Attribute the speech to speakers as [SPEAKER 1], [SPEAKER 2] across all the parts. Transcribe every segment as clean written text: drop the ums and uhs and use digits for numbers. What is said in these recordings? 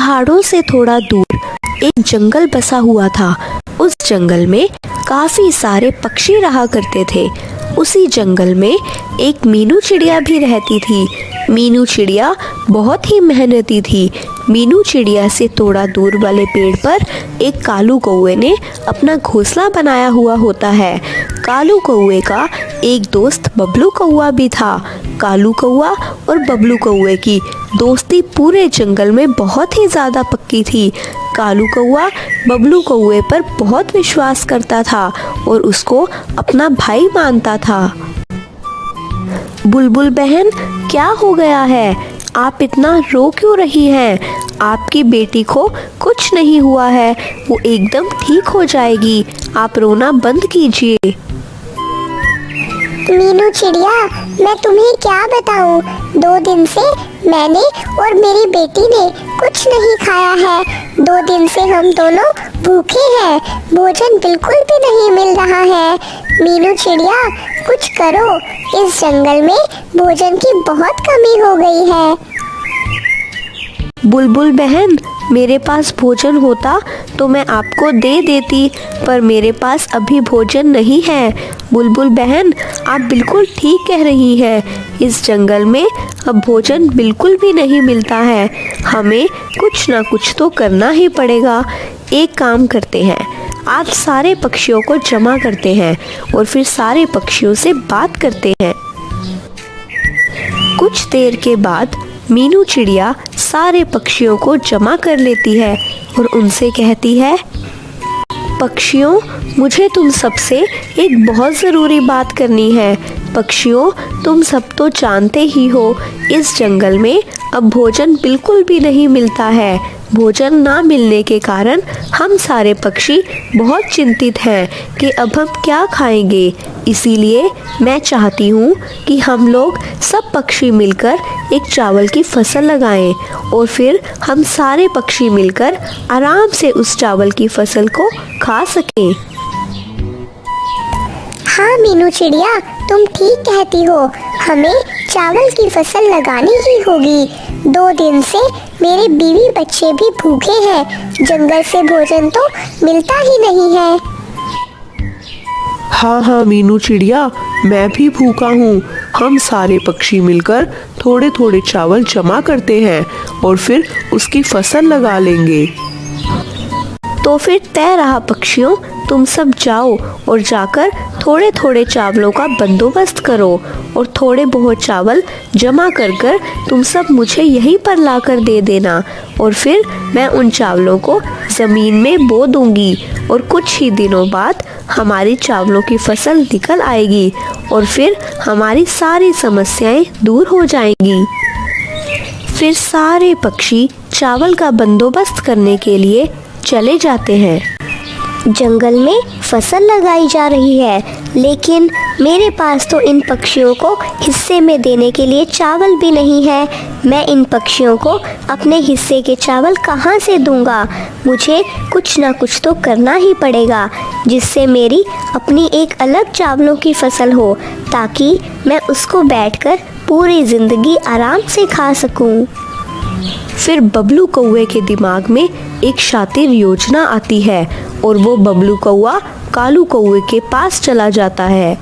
[SPEAKER 1] पहाड़ों से थोड़ा दूर एक जंगल बसा हुआ था। उस जंगल में काफी सारे पक्षी रहा करते थे। उसी जंगल में एक मीनू चिड़िया भी रहती थी। मीनू चिड़िया बहुत ही मेहनती थी। मीनू चिड़िया से थोड़ा दूर वाले पेड़ पर एक कालू कौवे ने अपना घोंसला बनाया हुआ होता है। कालू कौवे का एक दोस्त बबलू कौवा भी था। कालू कौवा और बबलू कौवे की दोस्ती पूरे जंगल में बहुत ही ज़्यादा पक्की थी। कालू कौवा बबलू कौवे पर बहुत विश्वास करता था और उसको अपना भाई मानता था। बुलबुल बहन, क्या हो गया है? आप इतना रो क्यों रही हैं? आपकी बेटी को कुछ नहीं हुआ है, वो एकदम ठीक हो जाएगी। आप रोना बंद कीजिए।
[SPEAKER 2] मीनू चिड़िया, मैं तुम्हें क्या बताऊं? 2 दिन से मैंने और मेरी बेटी ने कुछ नहीं खाया है। 2 दिन से हम दोनों भूखे हैं। भोजन बिल्कुल भी नहीं मिल रहा है। मीनू चिड़िया, कुछ करो। इस जंगल में भोजन की बहुत कमी हो गई है।
[SPEAKER 1] बुलबुल बहन, मेरे पास भोजन होता तो मैं आपको दे देती, पर मेरे पास अभी भोजन नहीं है। बुलबुल बहन, आप बिल्कुल ठीक कह रही हैं। इस जंगल में अब भोजन बिल्कुल भी नहीं मिलता है। हमें कुछ ना कुछ तो करना ही पड़ेगा। एक काम करते हैं, आप सारे पक्षियों को जमा करते हैं और फिर सारे पक्षियों से बात करते हैं। कुछ देर के बाद मीनू चिड़िया सारे पक्षियों को जमा कर लेती है और उनसे कहती है, पक्षियों, मुझे तुम सबसे एक बहुत ज़रूरी बात करनी है। पक्षियों, तुम सब तो जानते ही हो, इस जंगल में अब भोजन बिल्कुल भी नहीं मिलता है। भोजन ना मिलने के कारण हम सारे पक्षी बहुत चिंतित हैं कि अब हम क्या खाएंगे। इसीलिए मैं चाहती हूँ कि हम लोग सब पक्षी मिलकर एक चावल की फसल लगाएं और फिर हम सारे पक्षी मिलकर आराम से उस चावल की फसल को खा सकें।
[SPEAKER 2] हाँ मीनू चिड़िया, तुम ठीक कहती हो। हमें चावल की फसल लगानी ही होगी। 2 दिन से मेरे बीवी बच्चे भी भूखे हैं। जंगल से भोजन तो मिलता ही नहीं है।
[SPEAKER 3] हाँ मीनू चिड़िया, मैं भी भूखा हूँ। हम सारे पक्षी मिलकर थोड़े थोड़े चावल जमा करते हैं और फिर उसकी फसल लगा लेंगे।
[SPEAKER 1] तो फिर तय रहा पक्षियों, तुम सब जाओ और जाकर थोड़े थोड़े चावलों का बंदोबस्त करो और थोड़े बहुत चावल जमा कर कर तुम सब मुझे यहीं पर लाकर दे देना और फिर मैं उन चावलों को ज़मीन में बो दूंगी और कुछ ही दिनों बाद हमारी चावलों की फसल निकल आएगी और फिर हमारी सारी समस्याएं दूर हो जाएंगी। फिर सारे पक्षी चावल का बंदोबस्त करने के लिए चले जाते हैं।
[SPEAKER 2] जंगल में फसल लगाई जा रही है, लेकिन मेरे पास तो इन पक्षियों को हिस्से में देने के लिए चावल भी नहीं है। मैं इन पक्षियों को अपने हिस्से के चावल कहाँ से दूंगा? मुझे कुछ ना कुछ तो करना ही पड़ेगा, जिससे मेरी अपनी एक अलग चावलों की फसल हो, ताकि मैं उसको बैठकर पूरी ज़िंदगी आराम से खा सकूं।
[SPEAKER 1] फिर बबलू कौवे के दिमाग में एक शातिर योजना आती है और वो बबलू कौवा कालू कौवे के पास चला जाता है।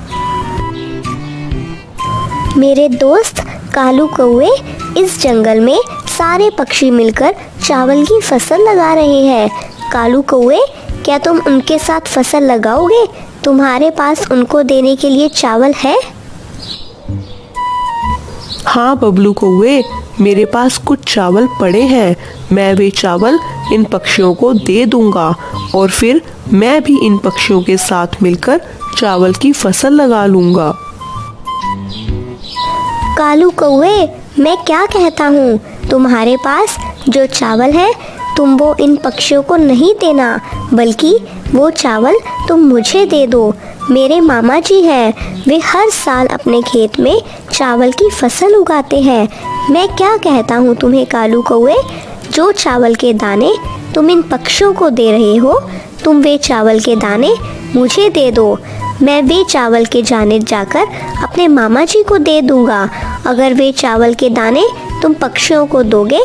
[SPEAKER 2] मेरे दोस्त कालू कौवे, इस जंगल में सारे पक्षी मिलकर चावल की फसल लगा रहे हैं। कालू कौवे, क्या तुम उनके साथ फसल लगाओगे? तुम्हारे पास उनको देने के लिए चावल है?
[SPEAKER 3] हाँ बबलू कौवे, मेरे पास कुछ चावल पड़े हैं। मैं वे चावल इन पक्षियों को दे दूंगा और फिर मैं भी इन पक्षियों के साथ मिलकर चावल की फसल लगा लूंगा।
[SPEAKER 2] कालू कौवे, मैं क्या कहता हूँ, तुम्हारे पास जो चावल है तुम वो इन पक्षियों को नहीं देना, बल्कि वो चावल तुम मुझे दे दो। मेरे मामा जी हैं, वे हर साल अपने खेत में चावल की फसल उगाते हैं। मैं क्या कहता हूँ तुम्हें कालू कौवे, जो चावल के दाने तुम इन पक्षियों को दे रहे हो, तुम वे चावल के दाने मुझे दे दो। मैं वे चावल के दाने जाकर अपने मामा जी को दे दूँगा। अगर वे चावल के दाने तुम पक्षियों को दोगे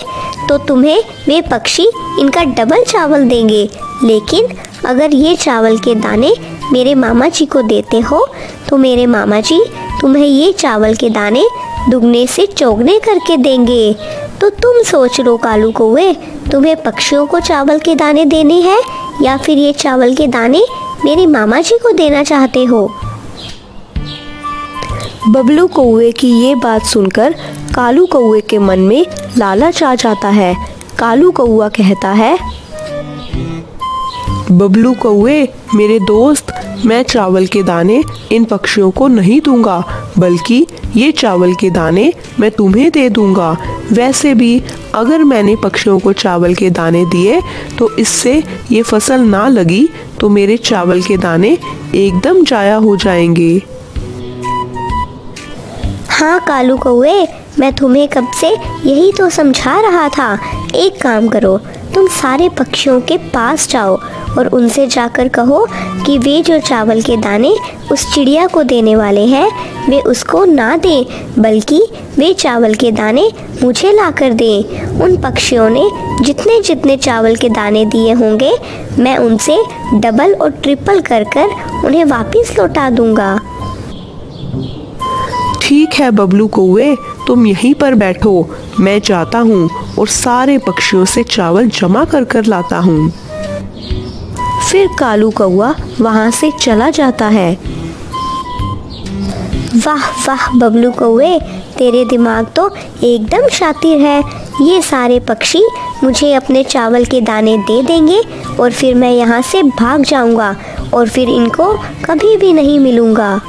[SPEAKER 2] तो तुम्हें वे पक्षी इनका डबल चावल देंगे। लेकिन अगर ये चावल के दाने मेरे मामा जी को देते हो तो मेरे मामा जी तुम्हें ये चावल के दाने दुगने से चौगने करके देंगे। तो तुम सोच लो कालू कौवे, तुम्हें पक्षियों को चावल के दाने देने हैं या फिर ये चावल के दाने मेरे मामा जी को देना चाहते हो?
[SPEAKER 1] बबलू कौवे की ये बात सुनकर कालू कौवे के मन में लालच आ जाता है। कालू कौवा कहता है,
[SPEAKER 3] बबलू कौवे मेरे दोस्त, मैं चावल के दाने इन पक्षियों को नहीं दूंगा, बल्कि ये चावल के दाने मैं तुम्हें दे दूंगा। वैसे भी अगर मैंने पक्षियों को चावल के दाने दिए तो इससे ये फसल ना लगी तो मेरे चावल के दाने एकदम जाया हो जाएंगे।
[SPEAKER 2] हाँ कालू कौवे, मैं तुम्हें कब से यही तो समझा रहा था। एक काम करो, तुम सारे पक्षियों के पास जाओ और उनसे जाकर कहो कि वे जो चावल के दाने उस चिड़िया को देने वाले हैं वे उसको ना दें, बल्कि वे चावल के दाने मुझे लाकर दें। उन पक्षियों ने जितने जितने चावल के दाने दिए होंगे मैं उनसे डबल और ट्रिपल कर कर उन्हें वापस लौटा दूंगा।
[SPEAKER 3] ठीक है बबलू कौवे, तुम यहीं पर बैठो, मैं जाता हूँ और सारे पक्षियों से चावल जमा कर कर लाता हूँ।
[SPEAKER 1] फिर कालू कौवा वहाँ से चला जाता है।
[SPEAKER 2] वाह वाह बबलू कौवे, तेरे दिमाग तो एकदम शातिर है। ये सारे पक्षी मुझे अपने चावल के दाने दे देंगे और फिर मैं यहाँ से भाग जाऊँगा और फिर इनको कभी भी नहीं मिलूँगा।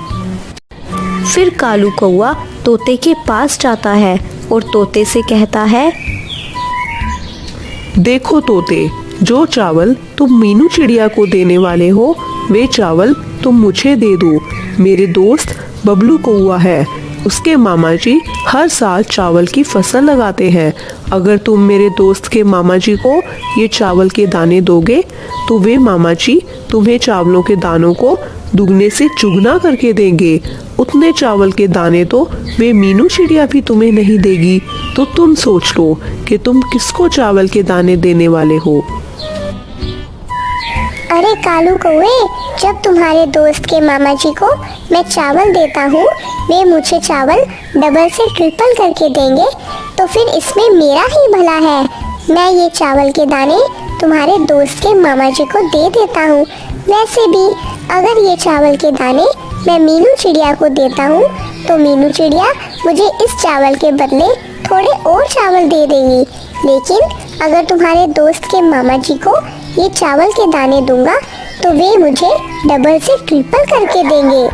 [SPEAKER 1] फिर कालू कौवा तोते के पास जाता है और तोते से कहता है,
[SPEAKER 3] देखो तोते, जो चावल तुम मीनू चिड़िया को देने वाले हो वे चावल तुम मुझे दे दो। मेरे दोस्त बबलू कौवा है, उसके मामा जी हर साल चावल की फसल लगाते हैं। अगर तुम मेरे दोस्त के मामा जी को ये चावल के दाने दोगे तो वे मामा जी तुम्हें चावलों के दानों को दुगने से चुगना करके देंगे। उतने चावल के दाने तो वे मीनू चिड़िया भी तुम्हें नहीं देगी। तो तुम सोच लो कि तुम किसको चावल के दाने देने वाले हो।
[SPEAKER 2] अरे कालू कौवे, जब तुम्हारे दोस्त के मामा जी को मैं चावल देता हूँ वे मुझे चावल डबल से ट्रिपल करके देंगे तो फिर इसमें मेरा ही भला है। मैं ये चावल के दाने तुम्हारे दोस्त के मामा जी को दे देता हूँ। वैसे भी अगर ये चावल के दाने मैं मीनू चिड़िया को देता हूँ तो मीनू चिड़िया मुझे इस चावल के बदले थोड़े और चावल दे देगी। लेकिन अगर तुम्हारे दोस्त के मामा जी को ये चावल के दाने दूंगा तो वे मुझे डबल से ट्रिपल करके देंगे।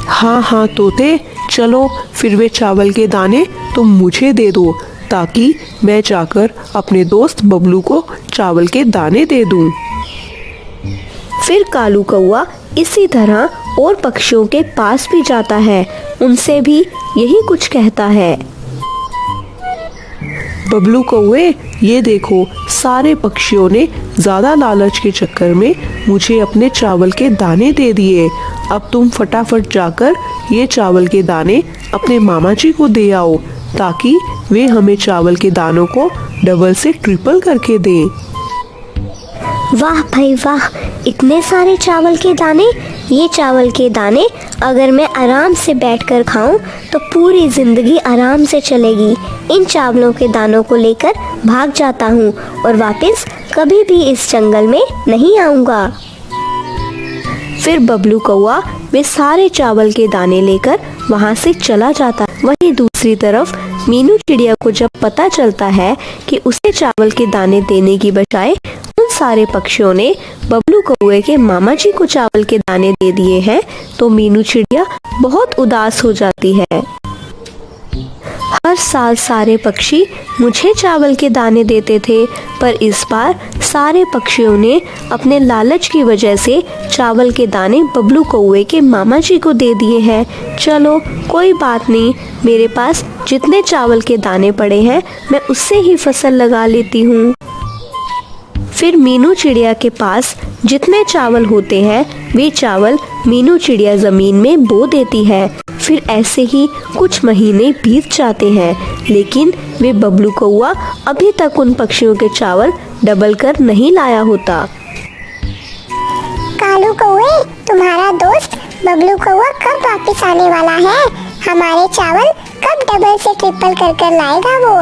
[SPEAKER 3] हाँ हाँ तोते, चलो फिर वे चावल के दाने तुम मुझे दे दो ताकि मैं जाकर अपने दोस्त बबलू को चावल के दाने दे दूं।
[SPEAKER 1] फिर कालू कौवा इसी तरह और पक्षियों के पास भी जाता है, उनसे भी यही कुछ कहता है।
[SPEAKER 3] बबलू कौवे, ये देखो सारे पक्षियों ने ज़्यादा लालच के चक्कर में मुझे अपने चावल के दाने दे दिए। अब तुम फटाफट जाकर ये चावल के दाने अपने मामा जी को दे आओ ताकि वे हमें चावल के दानों को डबल से ट्रिपल करके दें।
[SPEAKER 2] वाह भाई वाह, इतने सारे चावल के दाने। ये चावल के दाने अगर मैं आराम से बैठकर खाऊं तो पूरी ज़िंदगी आराम से चलेगी। इन चावलों के दानों को लेकर भाग जाता हूँ और वापस कभी भी इस जंगल में नहीं आऊँगा।
[SPEAKER 1] फिर बबलू कौवा वे सारे चावल के दाने लेकर वहाँ से चला जाता। वहीं दूसरी तरफ मीनू चिड़िया को जब पता चलता है कि उसे चावल के दाने देने की बजाय उन सारे पक्षियों ने बबलू कौवे के मामा जी को चावल के दाने दे दिए हैं तो मीनू चिड़िया बहुत उदास हो जाती है। हर साल सारे पक्षी मुझे चावल के दाने देते थे, पर इस बार सारे पक्षियों ने अपने लालच की वजह से चावल के दाने बबलू कौवे के मामा जी को दे दिए हैं। चलो कोई बात नहीं, मेरे पास जितने चावल के दाने पड़े हैं मैं उससे ही फसल लगा लेती हूँ। फिर मीनू चिड़िया के पास जितने चावल होते हैं वे चावल मीनू चिड़िया जमीन में बो देती है। फिर ऐसे ही कुछ महीने बीत जाते हैं, लेकिन वे बबलू कौआ अभी तक उन पक्षियों के चावल डबल कर नहीं लाया होता।
[SPEAKER 2] कालू कौए, तुम्हारा दोस्त बबलू कौआ कब वापस आने वाला है? हमारे चावल कब डबल से ट्रिपल कर कर लाएगा वो?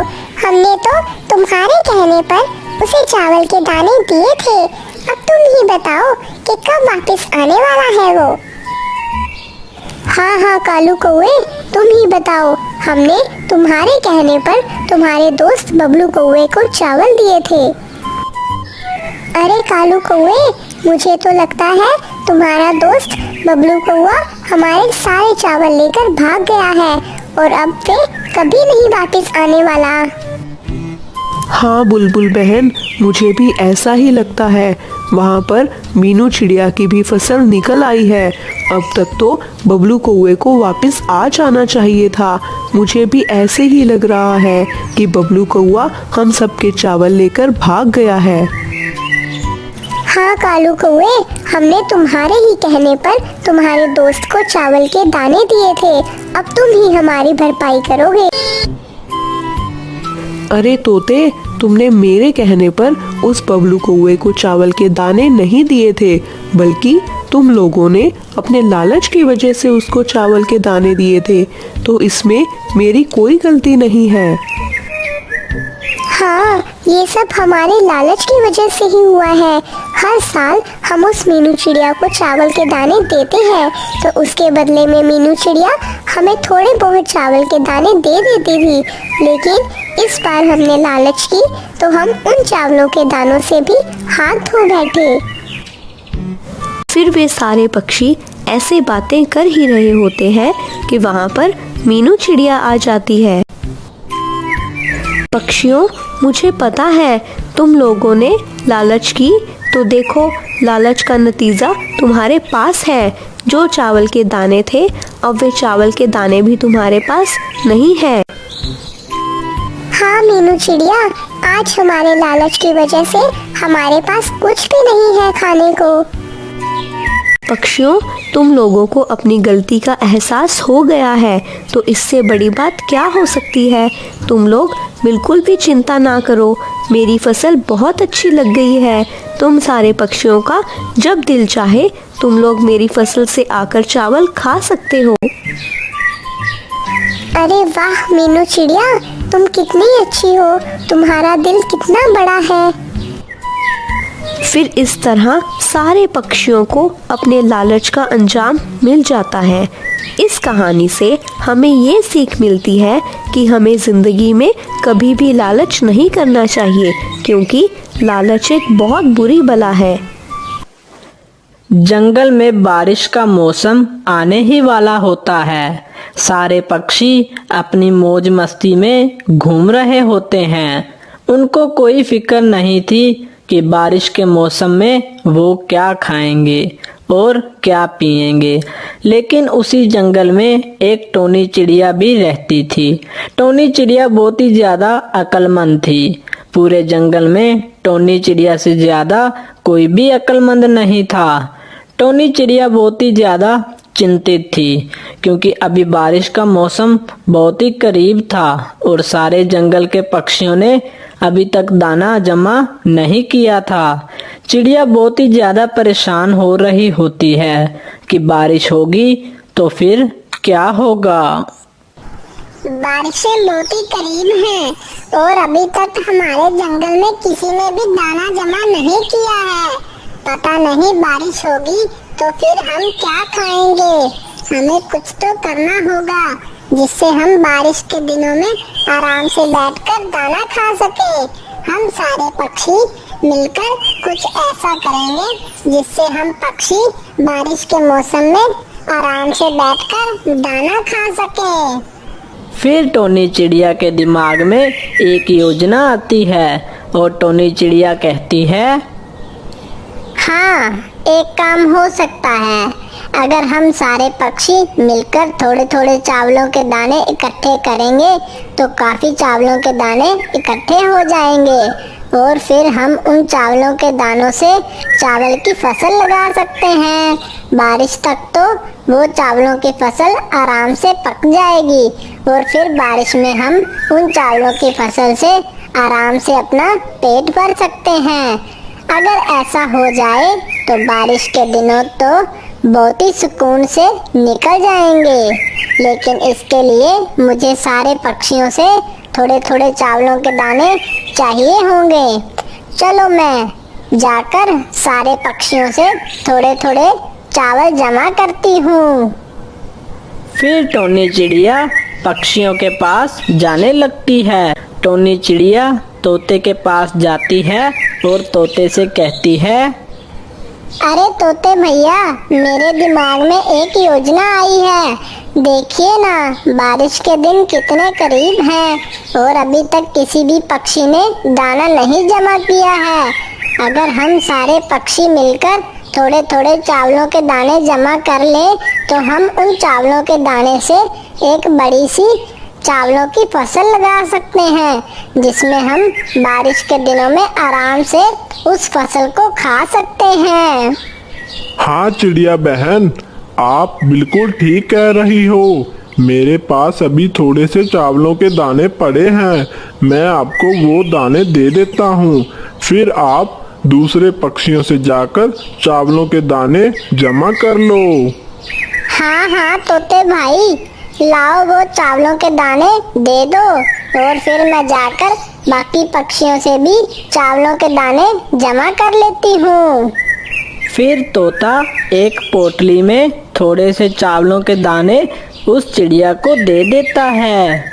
[SPEAKER 2] हमने तो तुम्हारे कहने पर उसे चावल के दाने दिए थे। अब तुम ही बताओ कि कब वापस आने वाला है वो? हाँ कालू कौए, तुम ही बताओ। हमने तुम्हारे कहने पर तुम्हारे दोस्त बबलू कौए को चावल दिए थे। अरे कालू कौए, मुझे तो लगता है तुम्हारा दोस्त बबलू कौआ हमारे सारे चावल लेकर भाग गया है और अब वे कभी नहीं वापस आने वाला।
[SPEAKER 3] हाँ बुलबुल बहन, मुझे भी ऐसा ही लगता है। वहाँ पर मीनू चिड़िया की भी फसल निकल आई है। अब तक तो बबलू कौवे को वापस आ जाना चाहिए था। मुझे भी ऐसे ही लग रहा है कि बबलू कौवा हम सबके चावल लेकर भाग गया है।
[SPEAKER 2] हाँ कालू कौए, हमने तुम्हारे ही कहने पर तुम्हारे दोस्त को चावल के दाने दिए थे। अब तुम ही हमारी भरपाई करोगे।
[SPEAKER 3] अरे तोते, तुमने मेरे कहने पर उस बबलू कौवे को चावल के दाने नहीं दिए थे, बल्कि तुम लोगों ने अपने लालच की वजह से उसको चावल के दाने दिए थे। तो इसमें मेरी कोई गलती नहीं है।
[SPEAKER 2] हाँ, ये सब हमारे लालच की वजह से ही हुआ है। हर साल हम उस मीनू चिड़िया को चावल के दाने देते हैं, तो उसके बदले में मीनू चिड़िया हमें थोड़े बहुत चावल के दाने दे देती थी। लेकिन इस बार हमने लालच की तो हम उन चावलों के दानों से भी हाथ धो बैठे।
[SPEAKER 1] फिर वे सारे पक्षी ऐसे बातें कर ही रहे होते हैं कि वहाँ पर मीनू चिड़िया आ जाती है। पक्षियों, मुझे पता है तुम लोगों ने लालच की, तो देखो लालच का नतीजा तुम्हारे पास है। जो चावल के दाने थे, अब वे चावल के दाने भी तुम्हारे पास नहीं है।
[SPEAKER 2] हाँ मीनू चिड़िया, आज हमारे लालच की वजह से हमारे पास कुछ भी नहीं है खाने को।
[SPEAKER 1] पक्षियों, तुम लोगों को अपनी गलती का एहसास हो गया है, तो इससे बड़ी बात क्या हो सकती है। तुम लोग बिल्कुल भी चिंता ना करो, मेरी फसल बहुत अच्छी लग गई है। तुम सारे पक्षियों का जब दिल चाहे तुम लोग मेरी फसल से आकर चावल खा सकते हो।
[SPEAKER 2] अरे वाह मीनू चिड़िया, तुम कितनी अच्छी हो, तुम्हारा दिल कितना बड़ा है।
[SPEAKER 1] फिर इस तरह सारे पक्षियों को अपने लालच का अंजाम मिल जाता है। इस कहानी से हमें ये सीख मिलती है कि हमें ज़िंदगी में कभी भी लालच नहीं करना चाहिए, क्योंकि लालच एक बहुत बुरी बला है।
[SPEAKER 4] जंगल में बारिश का मौसम आने ही वाला होता है। सारे पक्षी अपनी मौज मस्ती में घूम रहे होते हैं। उनको कोई फिक्र नहीं थी कि बारिश के मौसम में वो क्या खाएंगे और क्या पिएंगे। लेकिन उसी जंगल में एक टोनी चिड़िया भी रहती थी। टोनी चिड़िया बहुत ही ज़्यादा अक्लमंद थी। पूरे जंगल में टोनी चिड़िया से ज़्यादा कोई भी अक्लमंद नहीं था। टोनी चिड़िया बहुत ही ज़्यादा चिंतित थी, क्योंकि अभी बारिश का मौसम बहुत ही करीब था और सारे जंगल के पक्षियों ने अभी तक दाना जमा नहीं किया था। चिड़िया बहुत ही ज़्यादा परेशान हो रही होती है कि बारिश होगी तो फिर क्या होगा।
[SPEAKER 2] बारिशें बहुत ही करीब हैं और अभी तक हमारे जंगल में किसी ने भी दाना जमा नहीं किया है। पता नहीं बारिश होगी तो फिर हम क्या खाएंगे। हमें कुछ तो करना होगा जिससे हम बारिश के दिनों में आराम से बैठकर दाना खा सके। हम सारे पक्षी मिलकर कुछ ऐसा करेंगे जिससे हम पक्षी बारिश के मौसम में आराम से बैठकर दाना खा सके।
[SPEAKER 4] फिर टोनी चिड़िया के दिमाग में एक योजना आती है और टोनी चिड़िया कहती है,
[SPEAKER 2] हाँ, एक काम हो सकता है। अगर हम सारे पक्षी मिलकर थोड़े थोड़े चावलों के दाने इकट्ठे करेंगे तो काफ़ी चावलों के दाने इकट्ठे हो जाएंगे और फिर हम उन चावलों के दानों से चावल की फसल लगा सकते हैं। बारिश तक तो वो चावलों की फसल आराम से पक जाएगी और फिर बारिश में हम उन चावलों की फसल से आराम से अपना पेट भर सकते हैं। अगर ऐसा हो जाए तो बारिश के दिनों तो बहुत ही सुकून से निकल जाएंगे। लेकिन इसके लिए मुझे सारे पक्षियों से थोड़े थोड़े चावलों के दाने चाहिए होंगे। चलो मैं जाकर सारे पक्षियों से थोड़े थोड़े चावल जमा करती हूँ।
[SPEAKER 4] फिर टोनी चिड़िया पक्षियों के पास जाने लगती है। टोनी चिड़िया तोते के पास जाती है और तोते से कहती है,
[SPEAKER 2] अरे तोते भैया, मेरे दिमाग में एक योजना आई है। देखिए ना, बारिश के दिन कितने करीब हैं और अभी तक किसी भी पक्षी ने दाना नहीं जमा किया है। अगर हम सारे पक्षी मिलकर थोड़े थोड़े चावलों के दाने जमा कर ले तो हम उन चावलों के दाने से एक बड़ी सी चावलों की फसल लगा सकते हैं, जिसमें हम बारिश के दिनों में आराम से उस फसल को खा सकते हैं।
[SPEAKER 5] हाँ चिड़िया बहन, आप बिल्कुल ठीक कह रही हो। मेरे पास अभी थोड़े से चावलों के दाने पड़े हैं। मैं आपको वो दाने दे देता हूँ, फिर आप दूसरे पक्षियों से जाकर चावलों के दाने जमा कर लो।
[SPEAKER 2] हाँ हाँ तोते भाई, लाओ वो चावलों के दाने दे दो और फिर मैं जाकर बाकी पक्षियों से भी चावलों के दाने जमा कर लेती हूँ।
[SPEAKER 4] फिर तोता एक पोटली में थोड़े से चावलों के दाने उस चिड़िया को दे देता है।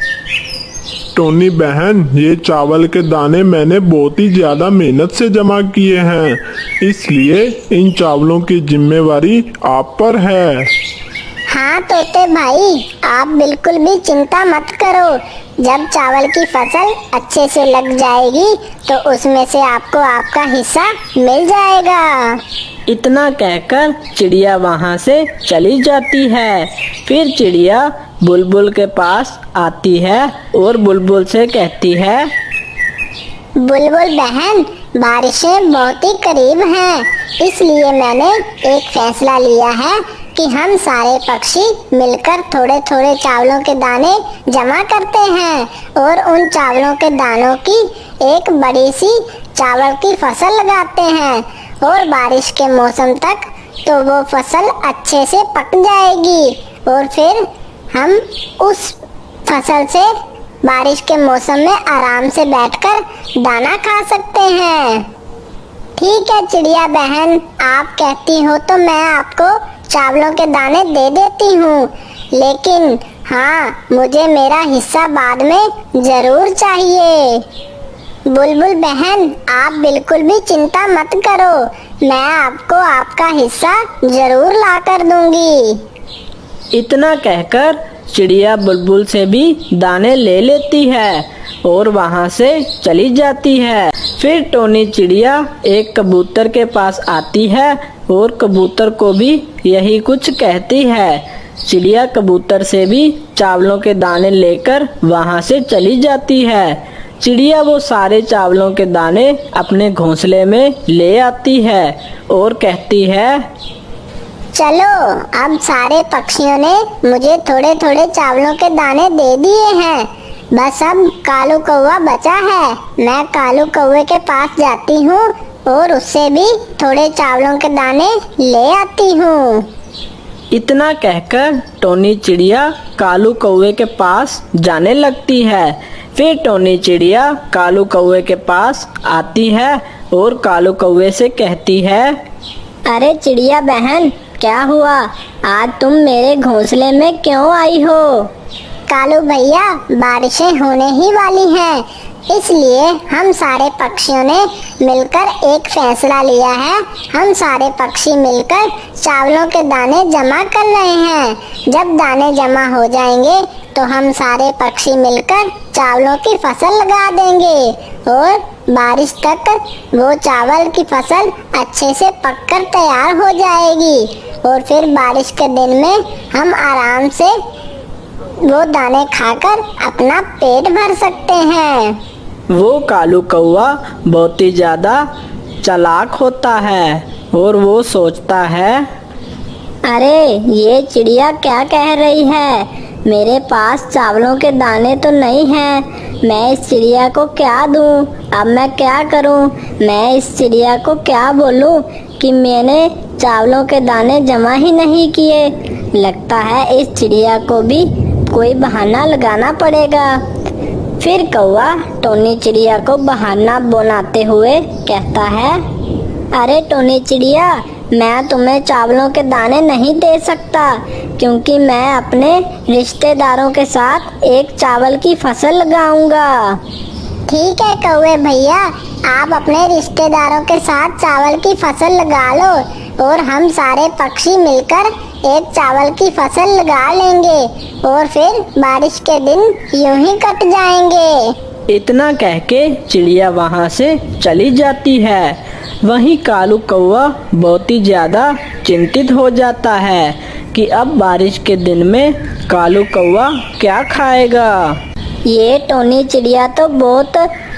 [SPEAKER 5] टोनी बहन, ये चावल के दाने मैंने बहुत ही ज्यादा मेहनत से जमा किए हैं, इसलिए इन चावलों की जिम्मेवारी आप पर है।
[SPEAKER 2] हाँ तोते भाई, आप बिल्कुल भी चिंता मत करो। जब चावल की फसल अच्छे से लग जाएगी तो उसमें से आपको आपका हिस्सा मिल जाएगा।
[SPEAKER 4] इतना कहकर चिड़िया वहाँ से चली जाती है। फिर चिड़िया बुलबुल के पास आती है और बुलबुल से कहती है,
[SPEAKER 2] बुलबुल बहन, बारिशें बहुत ही करीब हैं, इसलिए मैंने एक फैसला लिया है कि हम सारे पक्षी मिलकर थोड़े थोड़े चावलों के दाने जमा करते हैं और उन चावलों के दानों की एक बड़ी सी चावल की फसल लगाते हैं और बारिश के मौसम तक तो वो फसल अच्छे से पक जाएगी और फिर हम उस फसल से बारिश के मौसम में आराम से बैठकर दाना खा सकते हैं। ठीक है चिड़िया बहन, आप कहती हो तो मैं आपको चावलों के दाने दे देती हूँ, लेकिन हाँ, मुझे मेरा हिस्सा बाद में जरूर चाहिए। बुलबुल बहन, आप बिल्कुल भी चिंता मत करो, मैं आपको आपका हिस्सा जरूर ला कर दूंगी।
[SPEAKER 4] इतना कहकर चिड़िया बुलबुल से भी दाने ले लेती है और वहाँ से चली जाती है। फिर टोनी चिड़िया एक कबूतर के पास आती है और कबूतर को भी यही कुछ कहती है। चिड़िया कबूतर से भी चावलों के दाने लेकर वहाँ से चली जाती है। चिड़िया वो सारे चावलों के दाने अपने घोंसले में ले आती है और कहती है,
[SPEAKER 2] चलो, अब सारे पक्षियों ने मुझे थोड़े थोड़े चावलों के दाने दे दिए हैं, बस अब कालू कौवा बचा है। मैं कालू कौवे के पास जाती हूँ और उससे भी थोड़े चावलों के दाने ले आती हूँ।
[SPEAKER 4] इतना कहकर टोनी चिड़िया कालू कौवे के पास जाने लगती है। फिर टोनी चिड़िया कालू कौवे के पास आती है और कालू कौवे से कहती है,
[SPEAKER 2] अरे चिड़िया बहन, क्या हुआ? आज तुम मेरे घोंसले में क्यों आई हो? कालू भैया, बारिशें होने ही वाली हैं, इसलिए हम सारे पक्षियों ने मिलकर एक फैसला लिया है। हम सारे पक्षी मिलकर चावलों के दाने जमा कर रहे हैं। जब दाने जमा हो जाएंगे तो हम सारे पक्षी मिलकर चावलों की फसल लगा देंगे और बारिश तक वो चावल की फसल अच्छे से पककर तैयार हो जाएगी और फिर बारिश के दिन में हम आराम से वो दाने खाकर अपना पेट भर सकते हैं।
[SPEAKER 4] वो कालू कौवा बहुत ही ज़्यादा चालाक होता है और वो सोचता है,
[SPEAKER 2] अरे ये चिड़िया क्या कह रही है? मेरे पास चावलों के दाने तो नहीं हैं। मैं इस चिड़िया को क्या दूं? अब मैं क्या करूं? मैं इस चिड़िया को क्या बोलूं कि मैंने चावलों के दाने जमा ही नहीं किए? लगता है इस चिड़िया को भी कोई बहाना लगाना पड़ेगा। फिर कौवा टोनी चिड़िया को बहाना बनाते हुए कहता है, अरे टोनी चिड़िया, मैं तुम्हें चावलों के दाने नहीं दे सकता क्योंकि मैं अपने रिश्तेदारों के साथ एक चावल की फसल लगाऊंगा।
[SPEAKER 6] ठीक है कौवे भैया, आप अपने रिश्तेदारों के साथ चावल की फसल लगा लो और हम सारे पक्षी मिलकर एक चावल की फसल लगा लेंगे और फिर बारिश के दिन यूं ही कट जाएंगे।
[SPEAKER 4] इतना कह के चिड़िया वहाँ से चली जाती है। वहीं कालू कौवा बहुत ही ज़्यादा चिंतित हो जाता है कि अब बारिश के दिन में कालू कौवा क्या खाएगा।
[SPEAKER 2] ये टोनी चिड़िया तो बहुत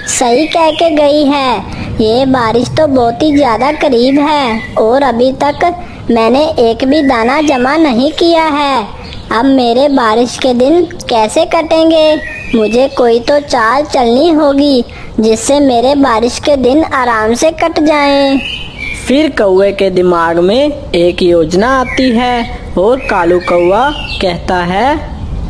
[SPEAKER 2] सही कह के गई है। ये बारिश तो बहुत ही ज़्यादा करीब है और अभी तक मैंने एक भी दाना जमा नहीं किया है। अब मेरे बारिश के दिन कैसे कटेंगे? मुझे कोई तो चाल चलनी होगी जिससे मेरे बारिश के दिन आराम से कट जाएं।
[SPEAKER 4] फिर कौवे के दिमाग में एक योजना आती है और कालू कौवा कहता है,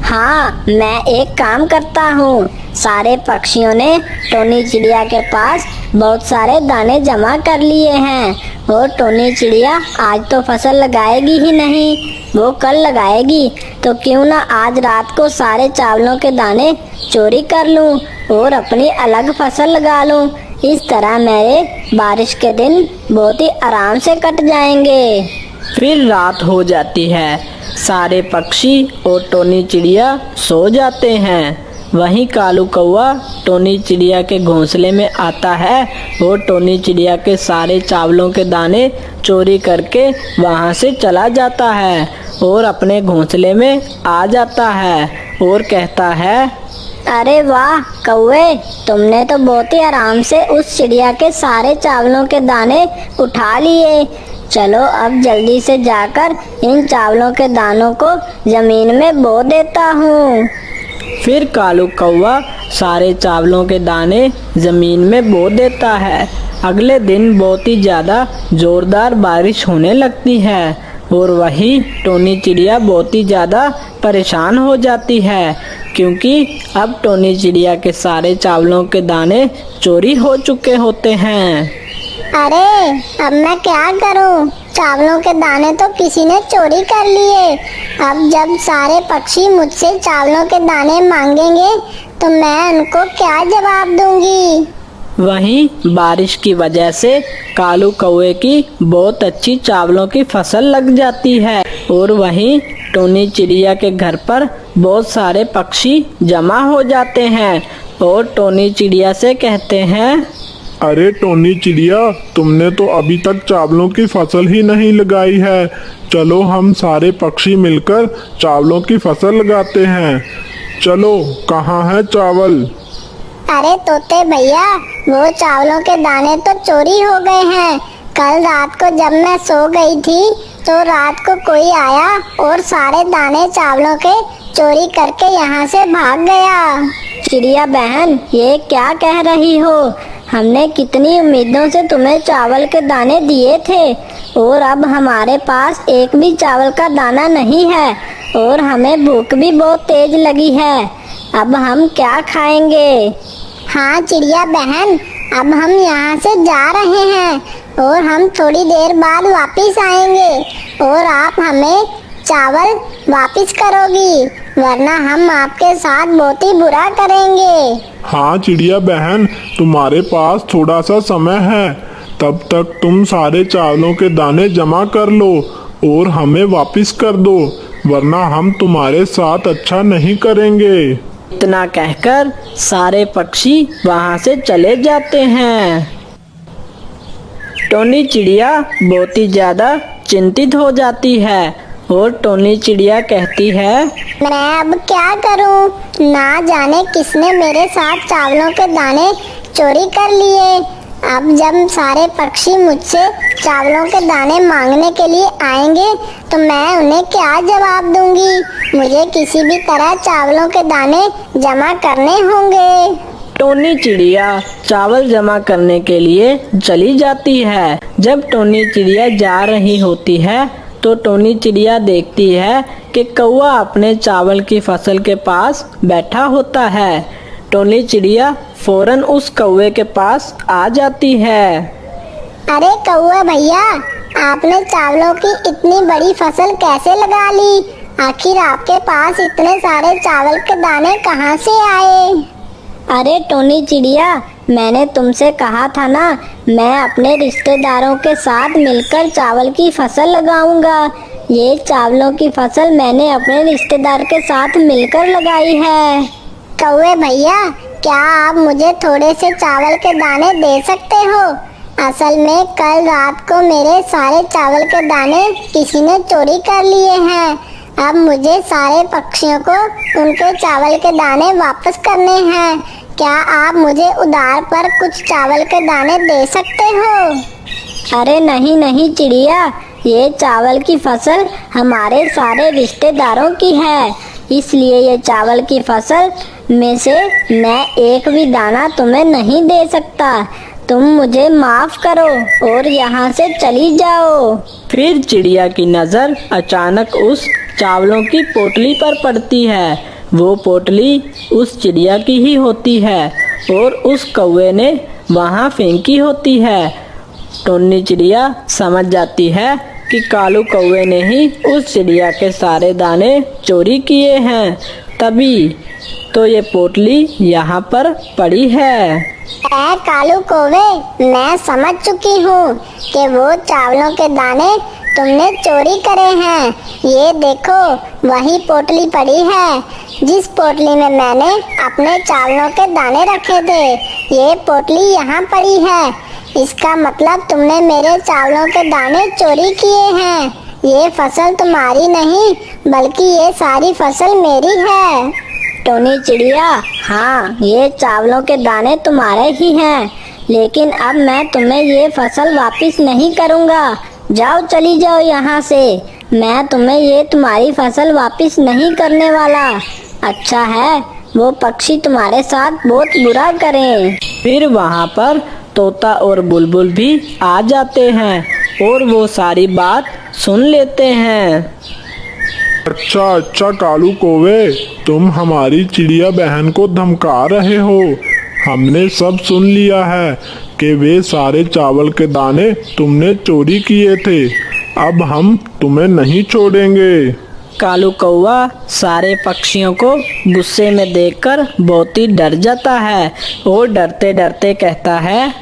[SPEAKER 2] हाँ, मैं एक काम करता हूँ। सारे पक्षियों ने टोनी चिड़िया के पास बहुत सारे दाने जमा कर लिए हैं और टोनी चिड़िया आज तो फसल लगाएगी ही नहीं, वो कल लगाएगी। तो क्यों ना आज रात को सारे चावलों के दाने चोरी कर लूँ और अपनी अलग फसल लगा लूँ। इस तरह मेरे बारिश के दिन बहुत ही आराम से कट जाएंगे।
[SPEAKER 4] फिर रात हो जाती है। सारे पक्षी और टोनी चिड़िया सो जाते हैं। वहीं कालू कौवा टोनी चिड़िया के घोंसले में आता है और टोनी चिड़िया के सारे चावलों के दाने चोरी करके वहां से चला जाता है और अपने घोंसले में आ जाता है और कहता है,
[SPEAKER 2] अरे वाह कौवे, तुमने तो बहुत ही आराम से उस चिड़िया के सारे चावलों के दाने उठा लिए। चलो अब जल्दी से जाकर इन चावलों के दानों को जमीन में बो देता हूँ।
[SPEAKER 4] फिर कालू कौवा सारे चावलों के दाने जमीन में बो देता है। अगले दिन बहुत ही ज़्यादा जोरदार बारिश होने लगती है और वही टोनी चिड़िया बहुत ही ज़्यादा परेशान हो जाती है क्योंकि अब टोनी चिड़िया के सारे चावलों के दाने चोरी हो चुके होते हैं।
[SPEAKER 6] अरे अब मैं क्या करूं? चावलों के दाने तो किसी ने चोरी कर लिए। अब जब सारे पक्षी मुझसे चावलों के दाने मांगेंगे तो मैं उनको क्या जवाब दूंगी?
[SPEAKER 4] वहीं बारिश की वजह से कालू कौवे की बहुत अच्छी चावलों की फसल लग जाती है और वहीं टोनी चिड़िया के घर पर बहुत सारे पक्षी जमा हो जाते हैं और टोनी चिड़िया से कहते हैं,
[SPEAKER 5] अरे टोनी चिड़िया, तुमने तो अभी तक चावलों की फसल ही नहीं लगाई है। चलो हम सारे पक्षी मिलकर चावलों की फसल लगाते हैं। चलो, कहाँ है चावल?
[SPEAKER 6] अरे तोते भैया, वो चावलों के दाने तो चोरी हो गए हैं। कल रात को जब मैं सो गई थी तो रात को कोई आया और सारे दाने चावलों के चोरी करके यहाँ से भाग गया।
[SPEAKER 2] चिड़िया बहन, ये क्या कह रही हो? हमने कितनी उम्मीदों से तुम्हें चावल के दाने दिए थे और अब हमारे पास एक भी चावल का दाना नहीं है और हमें भूख भी बहुत तेज लगी है। अब हम क्या खाएंगे?
[SPEAKER 6] हाँ चिड़िया बहन, अब हम यहाँ से जा रहे हैं और हम थोड़ी देर बाद वापस आएंगे और आप हमें चावल वापस करोगी, वरना हम आपके साथ बहुत ही बुरा करेंगे।
[SPEAKER 5] हाँ चिड़िया बहन, तुम्हारे पास थोड़ा सा समय है। तब तक तुम सारे चावलों के दाने जमा कर लो और हमें वापस कर दो, वरना हम तुम्हारे साथ अच्छा नहीं करेंगे।
[SPEAKER 4] इतना कहकर सारे पक्षी वहां से चले जाते हैं। टोनी चिड़िया बहुत ही ज्यादा चिंतित हो जाती है और टोनी चिड़िया कहती है,
[SPEAKER 6] मैं अब क्या करूं? ना जाने किसने मेरे साथ चावलों के दाने चोरी कर लिए। अब जब सारे पक्षी मुझसे चावलों के दाने मांगने के लिए आएंगे तो मैं उन्हें क्या जवाब दूंगी? मुझे किसी भी तरह चावलों के दाने जमा करने होंगे।
[SPEAKER 4] टोनी चिड़िया चावल जमा करने के लिए चली जाती है। जब टोनी चिड़िया जा रही होती है तो टोनी चिड़िया देखती है कि कौवा अपने चावल की फसल के पास बैठा होता है। टोनी चिड़िया फौरन उस कौवे के पास आ जाती है।
[SPEAKER 6] अरे कौवा भैया, आपने चावलों की इतनी बड़ी फसल कैसे लगा ली? आखिर आपके पास इतने सारे चावल के दाने कहाँ से आए?
[SPEAKER 2] अरे टोनी चिड़िया, मैंने तुमसे कहा था ना, मैं अपने रिश्तेदारों के साथ मिलकर चावल की फसल लगाऊंगा। ये चावलों की फसल मैंने अपने रिश्तेदार के साथ मिलकर लगाई है।
[SPEAKER 6] कौवे भैया, क्या आप मुझे थोड़े से चावल के दाने दे सकते हो? असल में कल रात को मेरे सारे चावल के दाने किसी ने चोरी कर लिए हैं। अब मुझे सारे पक्षियों को उनके चावल के दाने वापस करने हैं। क्या आप मुझे उधार पर कुछ चावल के दाने दे सकते हो?
[SPEAKER 2] अरे नहीं नहीं चिड़िया, ये चावल की फसल हमारे सारे रिश्तेदारों की है, इसलिए ये चावल की फसल में से मैं एक भी दाना तुम्हें नहीं दे सकता। तुम मुझे माफ करो और यहाँ से चली जाओ।
[SPEAKER 4] फिर चिड़िया की नज़र अचानक उस चावलों की पोटली पर पड़ती है। वो पोटली उस चिड़िया की ही होती है और उस कौवे ने वहाँ फेंकी होती है। टोनी चिड़िया समझ जाती है कि कालू कौवे ने ही उस चिड़िया के सारे दाने चोरी किए हैं, तभी तो ये पोटली यहाँ पर पड़ी है।
[SPEAKER 6] ऐ कालू कौवे, मैं समझ चुकी हूँ कि वो चावलों के दाने तुमने चोरी करे हैं। ये देखो, वही पोटली पड़ी है जिस पोटली में मैंने अपने चावलों के दाने रखे थे। ये पोटली यहाँ पड़ी है। इसका मतलब तुमने मेरे चावलों के दाने चोरी किए हैं। ये फसल तुम्हारी नहीं, बल्कि ये सारी फसल मेरी है।
[SPEAKER 2] टोनी चिड़िया, हाँ, ये चावलों के दाने तुम्हारे ही हैं, लेकिन अब मैं तुम्हें ये फसल वापस नहीं करूँगा। जाओ, चली जाओ यहाँ से। मैं तुम्हें ये तुम्हारी फसल वापस नहीं करने वाला। अच्छा है वो पक्षी तुम्हारे साथ बहुत बुरा करें।
[SPEAKER 4] फिर वहाँ पर तोता और बुलबुल भी आ जाते हैं और वो सारी बात सुन लेते हैं।
[SPEAKER 5] अच्छा कालू कौवे, तुम हमारी चिड़िया बहन को धमका रहे हो। हमने सब सुन लिया है कि वे सारे चावल के दाने तुमने चोरी किए थे। अब हम तुम्हें नहीं छोड़ेंगे।
[SPEAKER 4] कालू कौवा सारे पक्षियों को गुस्से में देखकर बहुत ही डर जाता है और डरते डरते कहता है,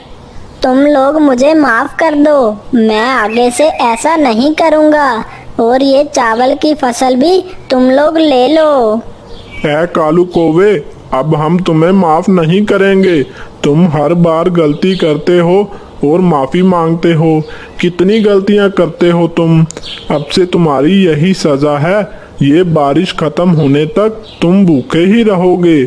[SPEAKER 2] तुम लोग मुझे माफ कर दो, मैं आगे से ऐसा नहीं करूँगा और ये चावल की फसल भी तुम लोग ले लो।
[SPEAKER 5] ऐ कालू कौवे, अब हम तुम्हें माफ नहीं करेंगे। तुम हर बार गलती करते हो और माफी मांगते हो। कितनी गलतियां करते हो तुम। अब से तुम्हारी यही सजा है। ये बारिश खत्म होने तक तुम भूखे ही रहोगे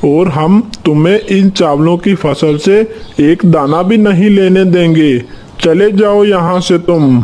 [SPEAKER 5] और हम तुम्हें इन चावलों की फसल से एक दाना भी नहीं लेने देंगे। चले जाओ यहाँ से तुम।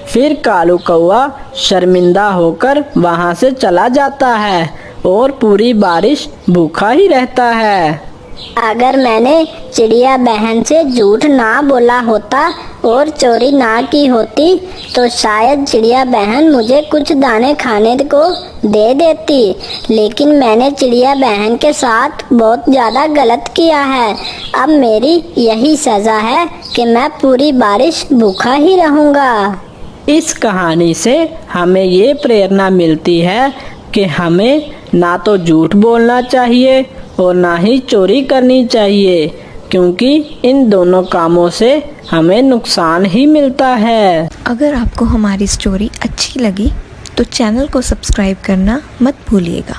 [SPEAKER 4] फिर कालू कौवा शर्मिंदा होकर वहाँ से चला जाता है और पूरी बारिश भूखा ही रहता है।
[SPEAKER 2] अगर मैंने चिड़िया बहन से झूठ ना बोला होता और चोरी ना की होती तो शायद चिड़िया बहन मुझे कुछ दाने खाने को दे देती, लेकिन मैंने चिड़िया बहन के साथ बहुत ज़्यादा गलत किया है। अब मेरी यही सज़ा है कि मैं पूरी बारिश भूखा ही रहूँगा।
[SPEAKER 4] इस कहानी से हमें ये प्रेरणा मिलती है कि हमें ना तो झूठ बोलना चाहिए और ना ही चोरी करनी चाहिए, क्योंकि इन दोनों कामों से हमें नुकसान ही मिलता है।
[SPEAKER 1] अगर आपको हमारी स्टोरी अच्छी लगी तो चैनल को सब्सक्राइब करना मत भूलिएगा।